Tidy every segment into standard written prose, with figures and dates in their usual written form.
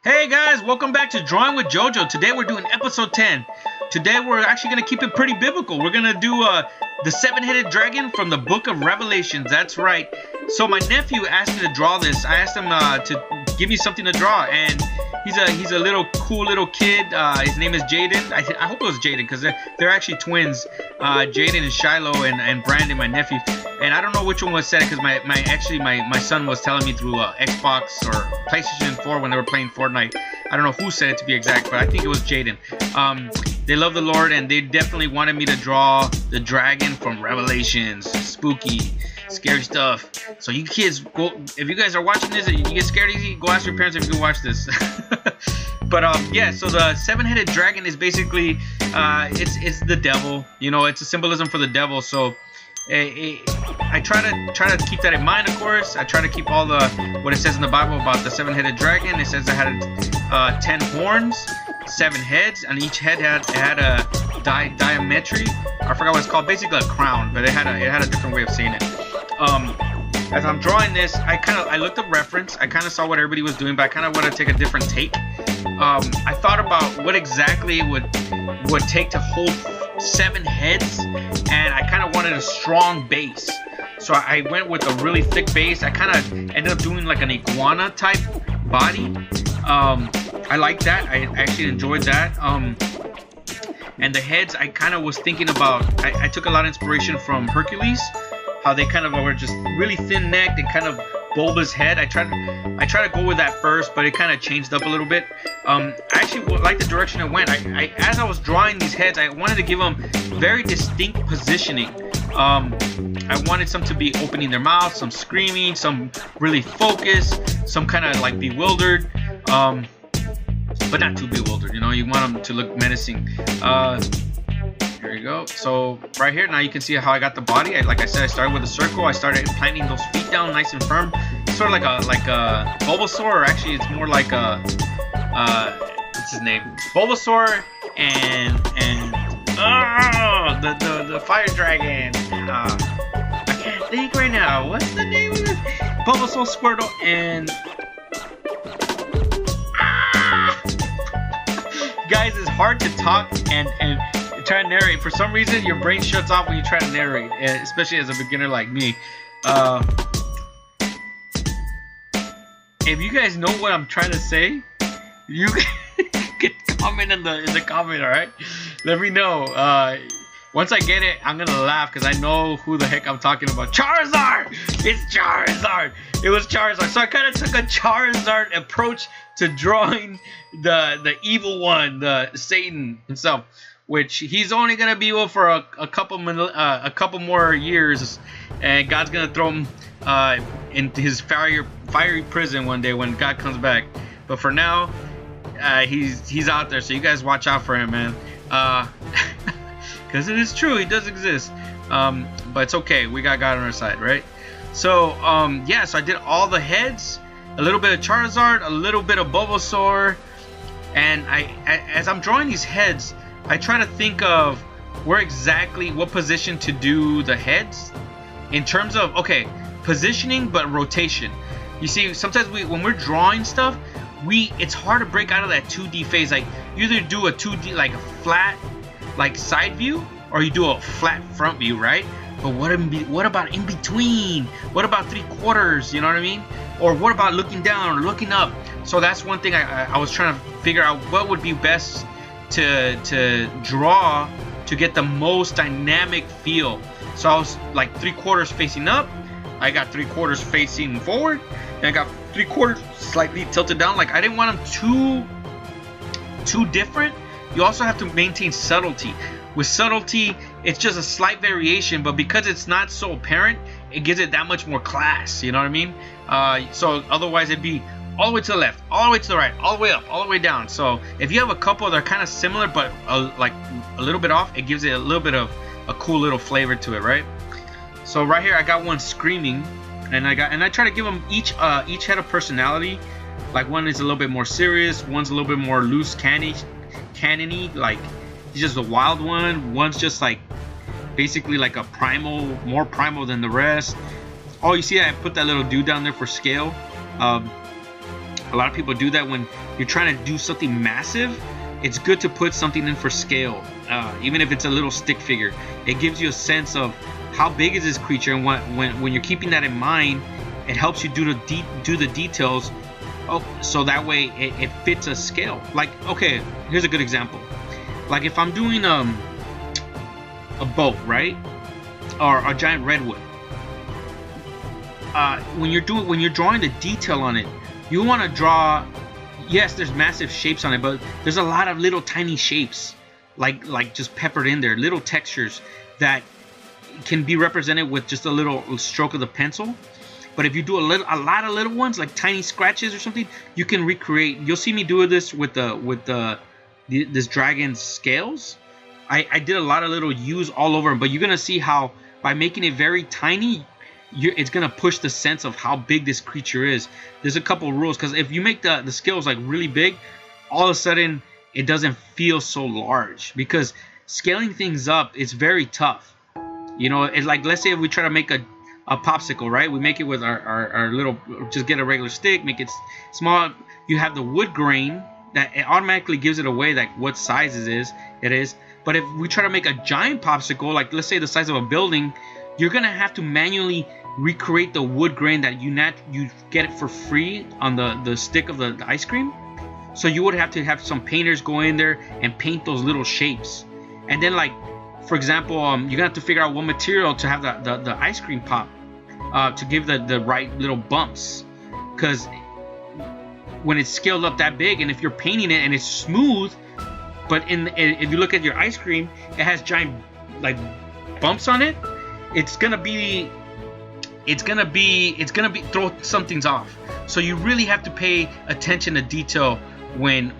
Hey guys, welcome back to Drawing with JoJo. Today we're doing episode 10. Today we're actually going to keep it pretty biblical. We're going to do the seven-headed dragon from the book of Revelations. That's right. So my nephew asked me to draw this. I asked him to give me something to draw, and he's a little cool little kid. His name is Jaden. I hope it was Jaden because they're actually twins. Jaden and Shiloh and Brandon, my nephew. And I don't know which one was said because my son was telling me through Xbox or PlayStation 4 when they were playing Fortnite. I don't know who said it to be exact, but I think it was Jaden. They love the Lord, and they definitely wanted me to draw the dragon from Revelations. Spooky, scary stuff. So you kids, go, if you guys are watching this and you get scared easy, go ask your parents if you can watch this. But yeah, so the seven-headed dragon is basically it's the devil. You know, it's a symbolism for the devil. So I try to keep that in mind, of course. I try to keep all what it says in the Bible about the seven-headed dragon. It says it had 10 horns, 7 heads, and each head had a diametry. I forgot what it's called. Basically a crown, but it had a different way of saying it. As I'm drawing this, I looked up reference. I kind of saw what everybody was doing, but I kind of want to take a different take. I thought about what exactly it would take to hold 7 heads, and I kind of wanted a strong base. So I went with a really thick base. I kind of ended up doing like an iguana type body. I like that. I actually enjoyed that. And the heads, I kind of was thinking about, I took a lot of inspiration from Hercules, how they kind of were just really thin necked and kind of bulbous head. I tried to go with that first, but it kind of changed up a little bit. I actually like the direction it went. As I was drawing these heads, I wanted to give them very distinct positioning. I wanted some to be opening their mouths, some screaming, some really focused, some kind of like bewildered, but not too bewildered. You know, you want them to look menacing. Here you go. So right here, now you can see how I got the body. Like I said, I started with a circle. I started planting those feet down nice and firm. It's sort of like a Bulbasaur, or actually it's more like a what's his name? Bulbasaur and the fire dragon. I can't think right now. What's the name of it? Bulbasaur, Squirtle, and guys, it's hard to talk and try to narrate. For some reason, your brain shuts off when you try to narrate, especially as a beginner like me. If you guys know what I'm trying to say, you can comment in the comment, alright? Let me know. Once I get it, I'm gonna laugh because I know who the heck I'm talking about. Charizard! It's Charizard! It was Charizard. So I kind of took a Charizard approach to drawing the evil one, the Satan himself, which he's only gonna be able for a couple more years, and God's gonna throw him into his fiery prison one day when God comes back. But for now, he's out there, so you guys watch out for him, man. Because it is true, he does exist. But it's okay, we got God on our side, right? So yeah, so I did all the heads, a little bit of Charizard, a little bit of Bulbasaur, and as I'm drawing these heads, I try to think of what position to do the heads in terms of, okay, positioning but rotation. You see, sometimes when we're drawing stuff, it's hard to break out of that 2D phase. Like, you either do a 2D, like a flat, like side view, or you do a flat front view, right? But what about in between? What about 3/4? You know what I mean? Or what about looking down or looking up? So that's one thing I was trying to figure out what would be best to draw to get the most dynamic feel. So I was like 3/4 facing up, I got 3/4 facing forward, and I got 3/4 slightly tilted down. Like, I didn't want them too different. You also have to maintain subtlety. With subtlety, it's just a slight variation, but because it's not so apparent, it gives it that much more class. You know what I mean? So otherwise it'd be all the way to the left, all the way to the right, all the way up, all the way down. So if you have a couple that are kind of similar but like a little bit off, it gives it a little bit of a cool little flavor to it, right? So right here I got one screaming, and I try to give them each head a personality. Like, one is a little bit more serious, one's a little bit more loose cannony, like he's just a wild one. One's just like basically like a more primal than the rest. Oh, you see I put that little dude down there for scale. A lot of people do that when you're trying to do something massive, it's good to put something in for scale, even if it's a little stick figure. It gives you a sense of how big is this creature, and when you're keeping that in mind, it helps you do the details. Oh, so that way it fits a scale. Like, okay, here's a good example. Like if I'm doing a boat, right, or a giant redwood. When you're drawing the detail on it, you want to draw. Yes, there's massive shapes on it, but there's a lot of little tiny shapes, like just peppered in there, little textures that can be represented with just a little stroke of the pencil. But if you do a lot of little ones, like tiny scratches or something, you can recreate. You'll see me do this with this dragon's scales. I did a lot of little U's all over them, but you're gonna see how by making it very tiny, it's gonna push the sense of how big this creature is. There's a couple rules, because if you make the scales like really big, all of a sudden it doesn't feel so large, because scaling things up is very tough. You know, it's like, let's say if we try to make a popsicle, right? We make it with our little, just get a regular stick, make it small. You have the wood grain that it automatically gives it away, like what size it is. But if we try to make a giant popsicle, like let's say the size of a building, you're gonna have to manually recreate the wood grain that you get it for free on the stick of the ice cream. So you would have to have some painters go in there and paint those little shapes. And then, like, for example, you're gonna have to figure out what material to have the ice cream pop to give the right little bumps. Because when it's scaled up that big, and if you're painting it and it's smooth, but if you look at your ice cream, it has giant like bumps on it, it's gonna throw some things off. So you really have to pay attention to detail when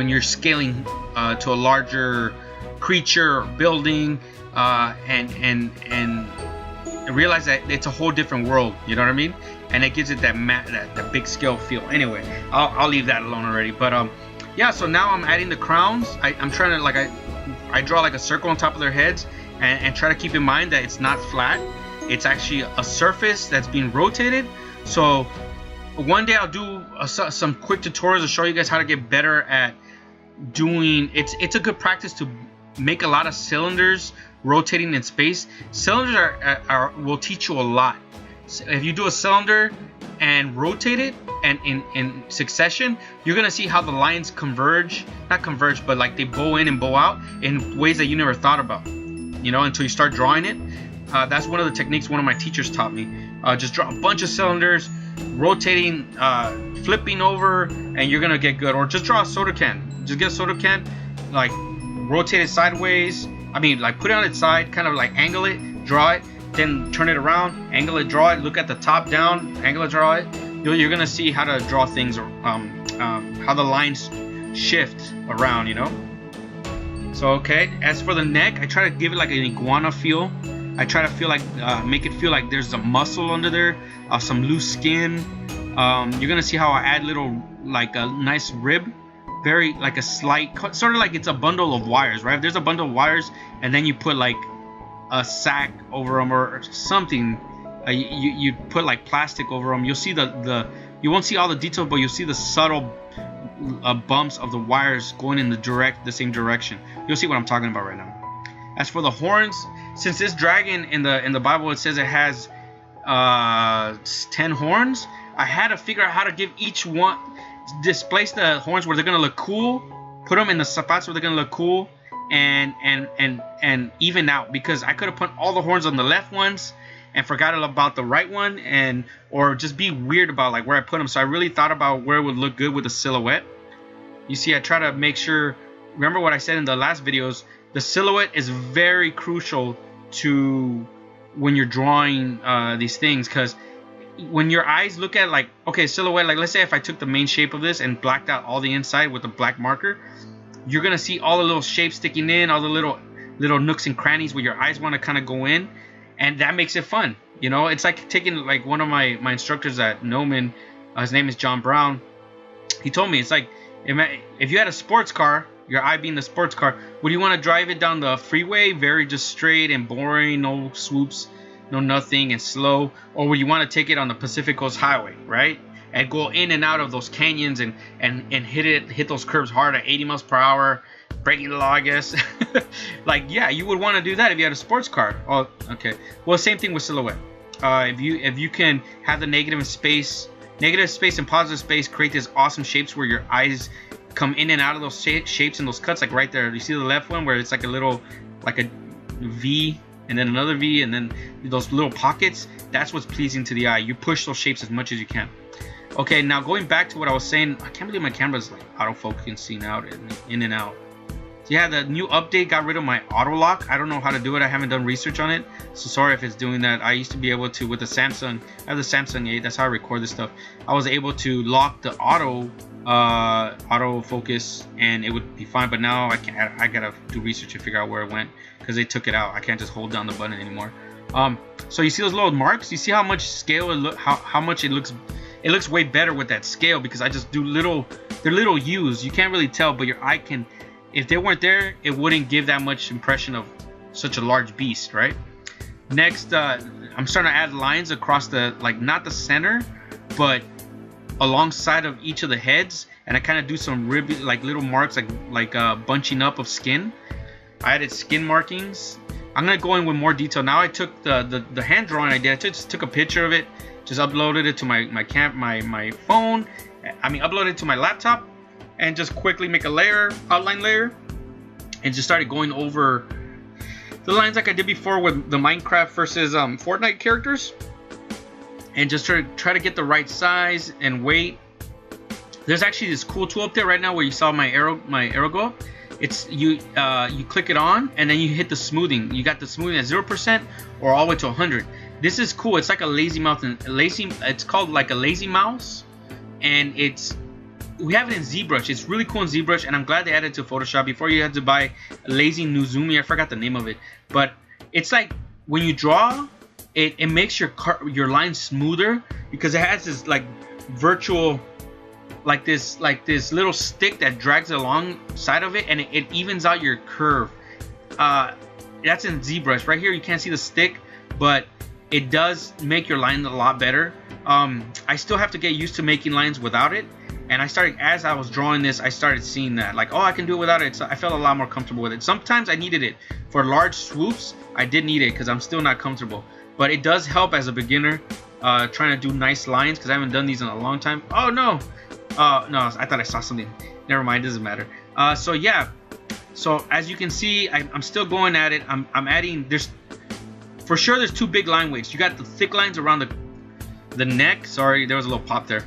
you're scaling to a larger creature or building, and realize that it's a whole different world. You know what I mean? And it gives it that big scale feel. Anyway, I'll leave that alone already. But yeah. So now I'm adding the crowns. I'm trying to, like, I draw like a circle on top of their heads, and try to keep in mind that it's not flat. It's actually a surface that's being rotated. So one day I'll do some quick tutorials to show you guys how to get better at doing. It's a good practice to make a lot of cylinders rotating in space. Cylinders will teach you a lot. So if you do a cylinder and rotate it and in succession, you're gonna see how the lines not converge, but like they bow in and bow out in ways that you never thought about, you know, until you start drawing it. That's one of the techniques one of my teachers taught me. Just draw a bunch of cylinders, rotating, flipping over, and you're gonna get good. Or just draw a soda can. Just get a soda can, like rotate it sideways. I mean, like put it on its side, kind of like angle it, draw it, then turn it around, angle it, draw it. Look at the top down, angle it, draw it. You're gonna see how to draw things, how the lines shift around, you know. So okay, as for the neck, I try to give it like an iguana feel. I try to feel like make it feel like there's a muscle under there, some loose skin. You're gonna see how I add little, like a nice rib, very like a slight, sort of like it's a bundle of wires, right? If there's a bundle of wires and then you put like a sack over them or something, you put like plastic over them. You'll see you won't see all the detail, but you'll see the subtle bumps of the wires going in the same direction. You'll see what I'm talking about right now. As for the horns, since this dragon in the Bible, it says it has 10 horns, I had to figure out how to give each one, displace the horns where they're gonna look cool, put them in the spots where they're gonna look cool, and even out, because I could have put all the horns on the left ones and forgot about the right one, or just be weird about like where I put them. So I really thought about where it would look good with the silhouette. You see, I try to make sure, remember what I said in the last videos, the silhouette is very crucial to when you're drawing these things, because when your eyes look at, like, okay, silhouette, like let's say if I took the main shape of this and blacked out all the inside with a black marker, you're gonna see all the little shapes sticking in, all the little nooks and crannies where your eyes want to kind of go in, and that makes it fun. You know, it's like taking, like, one of my instructors at Noman, his name is John Brown. He told me, it's like if you had a sports car, your eye being the sports car, would you want to drive it down the freeway very just straight and boring, no swoops, no nothing, and slow, or would you want to take it on the Pacific Coast Highway, right? and go in and out of those canyons and hit those curves hard at 80 miles per hour, breaking the law, I guess. Like, yeah, you would want to do that if you had a sports car. Oh, okay. Well, same thing with silhouette. If you can have the negative space and positive space, create these awesome shapes where your eyes come in and out of those shapes and those cuts, like right there. You see the left one where it's like a little, like a V and then another V and then those little pockets. That's what's pleasing to the eye. You push those shapes as much as you can. Okay, now going back to what I was saying, I can't believe my camera's like autofocusing out and in and out. Yeah, the new update got rid of my auto lock. I don't know how to do it. I haven't done research on it, so sorry if it's doing that. I used to be able to, with the Samsung, I have the Samsung 8, that's how I record this stuff. I was able to lock the auto focus and it would be fine, but now I can't. I gotta do research to figure out where it went because they took it out. I can't just hold down the button anymore. So you see those little marks? You see how much scale it how much it looks. It looks way better with that scale because I just do they're little U's. You can't really tell, but your eye can. If they weren't there, it wouldn't give that much impression of such a large beast, right? Next, I'm starting to add lines across the, like, not the center, but alongside of each of the heads, and I kind of do some like little marks, like bunching up of skin. I added skin markings. I'm gonna go in with more detail. Now I took the hand drawing I did. I just took a picture of it, just uploaded it to my phone. Uploaded it to my laptop. And just quickly make a outline layer, and just started going over the lines like I did before with the Minecraft versus Fortnite characters, and just try to get the right size and weight. There's actually this cool tool up there right now where you saw my arrow go up. It's you click it on and then you hit the smoothing. You got the smoothing at 0% or all the way to 100. This is cool. It's like a lazy mouse. It's called like a lazy mouse, and we have it in ZBrush. It's really cool in ZBrush, and I'm glad they added it to Photoshop. Before, you had to buy a lazy Nuzumi. I forgot the name of it, but it's like when you draw, it makes your line smoother because it has this like virtual, like this little stick that drags alongside of it, and it evens out your curve. That's in ZBrush. Right here, you can't see the stick, but it does make your line a lot better. I still have to get used to making lines without it. And as I was drawing this, I started seeing that, like, oh, I can do it without it. So I felt a lot more comfortable with it. Sometimes I needed it. For large swoops, I did need it because I'm still not comfortable. But it does help as a beginner trying to do nice lines because I haven't done these in a long time. Oh, no. No, I thought I saw something. Never mind, doesn't matter. So, yeah. So, as you can see, I'm still going at it. I'm adding, for sure, there's two big line weights. You got the thick lines around the neck. Sorry, there was a little pop there.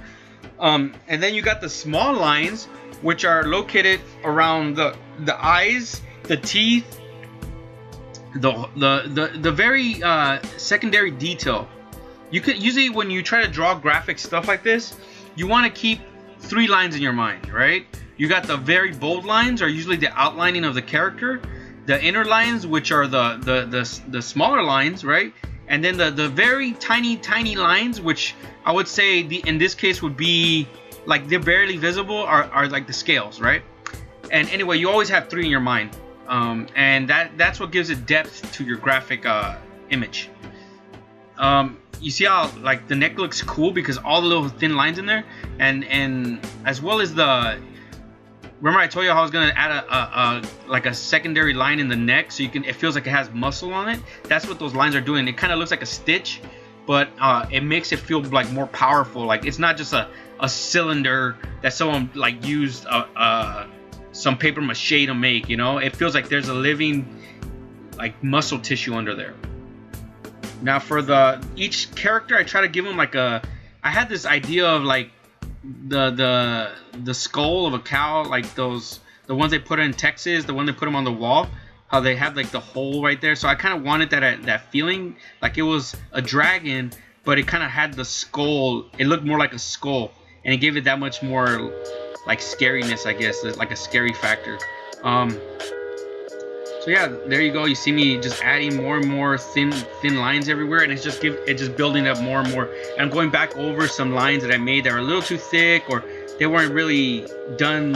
And then you got the small lines, which are located around the eyes, the teeth, the very secondary detail. You could usually, when you try to draw graphic stuff like this, you want to keep 3 lines in your mind, right? You got the very bold lines, are usually the outlining of the character. The inner lines, which are the smaller lines, right? And then the very tiny lines, which I would say in this case would be like they're barely visible, are like the scales, right? And anyway, you always have 3 in your mind, and that's what gives it depth to your graphic image. You see how like the neck looks cool because all the little thin lines in there, and as well as remember I told you how I was gonna add like a secondary line in the neck so it feels like it has muscle on it. That's what those lines are doing. It kind of looks like a stitch, but it makes it feel like more powerful. Like it's not just a cylinder that someone like used some paper mache to make. You know, it feels like there's a living like muscle tissue under there. Now for each character, I try to give them like I had this idea of like the skull of a cow, like the ones they put in Texas, the one they put them on the wall, how they have like the hole right there. So I kind of wanted that feeling, like it was a dragon, but it kind of had the skull. It looked more like a skull, and it gave it that much more like scariness, I guess, like a scary factor. So yeah, there you go. You see me just adding more and more thin lines everywhere, and it's just building up more and more. And I'm going back over some lines that I made that were a little too thick, or they weren't really done,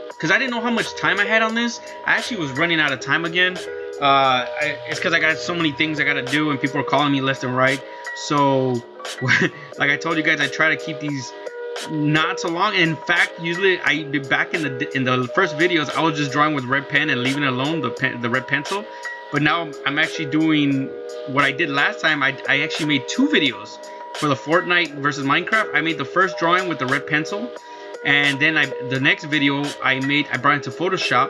because I didn't know how much time I had on this. I actually was running out of time again. It's because I got so many things I got to do, and people are calling me left and right. So, like I told you guys, I try to keep these not so long. In fact, usually back in the first videos, I was just drawing with red pen and leaving it alone, the red pencil. But now I'm actually doing what I did last time. I actually made 2 videos for the Fortnite versus Minecraft. I made the first drawing with the red pencil, and then the next video I brought into Photoshop,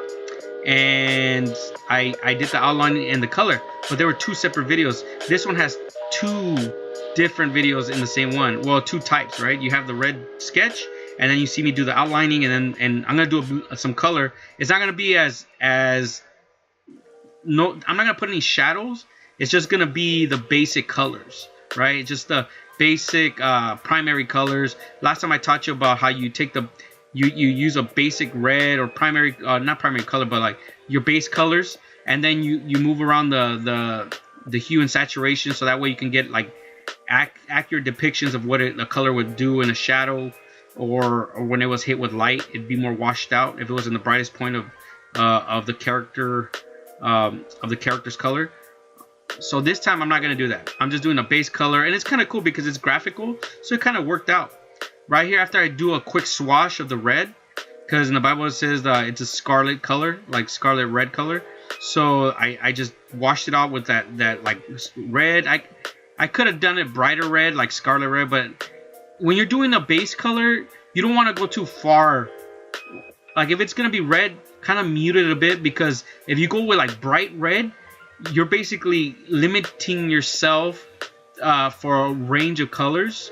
and I did the outlining and the color. But there were 2 separate videos. This one has 2 different videos in the same one. Well, 2 types, right? You have the red sketch, and then you see me do the outlining, and I'm gonna do some color. It's not gonna be as no, I'm not gonna put any shadows. It's just gonna be the basic colors, right? Just the basic primary colors. Last time I taught you about how you take you use a basic red or primary, not primary color, but like your base colors, and then you move around the hue and saturation, so that way you can get like accurate depictions of what the color would do in a shadow, or when it was hit with light, it'd be more washed out if it was in the brightest point of the character's color. So this time I'm not gonna do that. I'm just doing a base color, and it's kind of cool because it's graphical, so it kind of worked out. Right here, after I do a quick swash of the red, because in the Bible it says it's a scarlet color, like scarlet red color. So I just washed it out with that like red. I could have done it brighter red, like scarlet red, but when you're doing a base color, you don't want to go too far. Like if it's gonna be red, kind of mute it a bit, because if you go with like bright red, you're basically limiting yourself for a range of colors.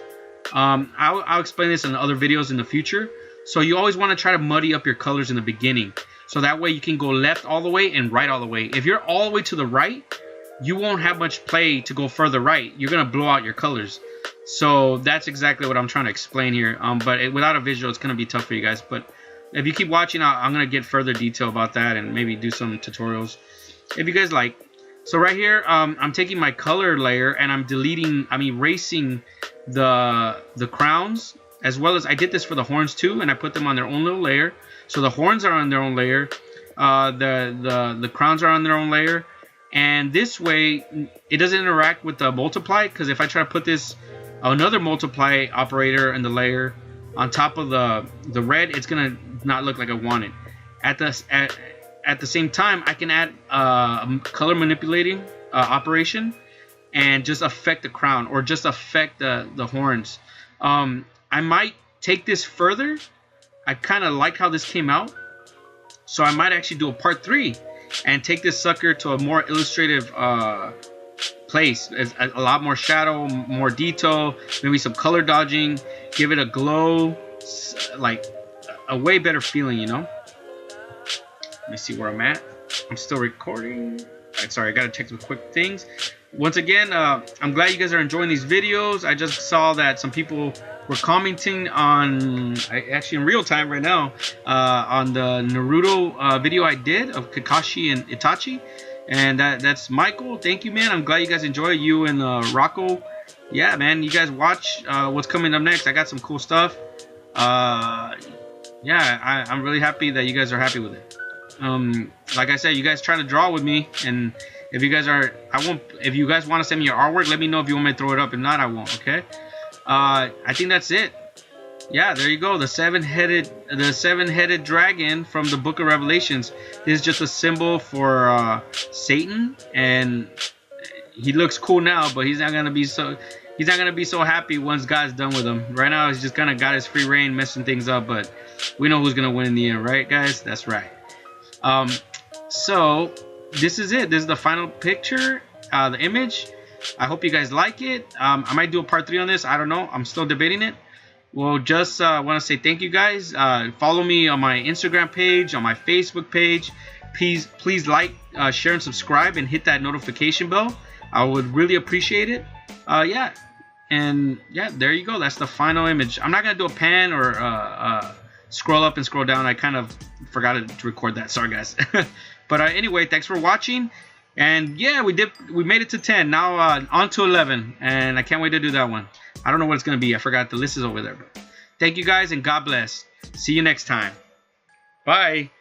I'll explain this in other videos in the future. So you always want to try to muddy up your colors in the beginning, so that way you can go left all the way and right all the way. If you're all the way to the right, you won't have much play to go further right. You're gonna blow out your colors. So that's exactly what I'm trying to explain here. But without a visual, it's gonna be tough for you guys. But if you keep watching, I'm gonna get further detail about that and maybe do some tutorials if you guys like. So right here, I'm taking my color layer and I'm erasing the crowns, as well as I did this for the horns too, and I put them on their own little layer. So the horns are on their own layer, the crowns are on their own layer, and this way it doesn't interact with the multiply, because if I try to put another multiply operator in the layer on top of the red, it's gonna not look like I want it. At the same time, I can add a color manipulating operation and just affect the crown, or just affect the horns. I might take this further. I kind of like how this came out, so I might actually do a part 3 and take this sucker to a more illustrative place. It's a lot more shadow, more detail, maybe some color dodging, give it a glow, like a way better feeling, you know. Let me see where I'm at. I'm still recording. Right, sorry, I gotta check some quick things. Once again, I'm glad you guys are enjoying these videos. I just saw that some people were commenting on, actually in real time right now, on the Naruto video I did of Kakashi and Itachi. And that's Michael. Thank you, man. I'm glad you guys enjoy. You and Rocco. Yeah, man. You guys watch what's coming up next. I got some cool stuff. Yeah, I'm really happy that you guys are happy with it. Like I said, you guys try to draw with me, and if you guys if you guys want to send me your artwork, let me know if you want me to throw it up. If not, I won't. Okay. I think that's it. Yeah, there you go. The seven-headed dragon from the Book of Revelations. This is just a symbol for Satan, and he looks cool now, but he's not gonna be so happy once God's done with him. Right now, he's just kind of got his free reign, messing things up, but we know who's gonna win in the end, right, guys? That's right. So this is it. This is the final picture, the image. I hope you guys like it. I might do a part 3 on this. I don't know. I'm still debating it. Well, just want to say thank you guys. Follow me on my Instagram page, on my Facebook page. Please like, share, and subscribe, and hit that notification bell. I would really appreciate it. Yeah. And yeah, there you go. That's the final image. I'm not going to do a pan or scroll up and scroll down. I kind of forgot to record that. Sorry, guys. But anyway, thanks for watching. And yeah, we made it to 10. Now on to 11. And I can't wait to do that one. I don't know what it's going to be. I forgot the list is over there. But thank you guys, and God bless. See you next time. Bye.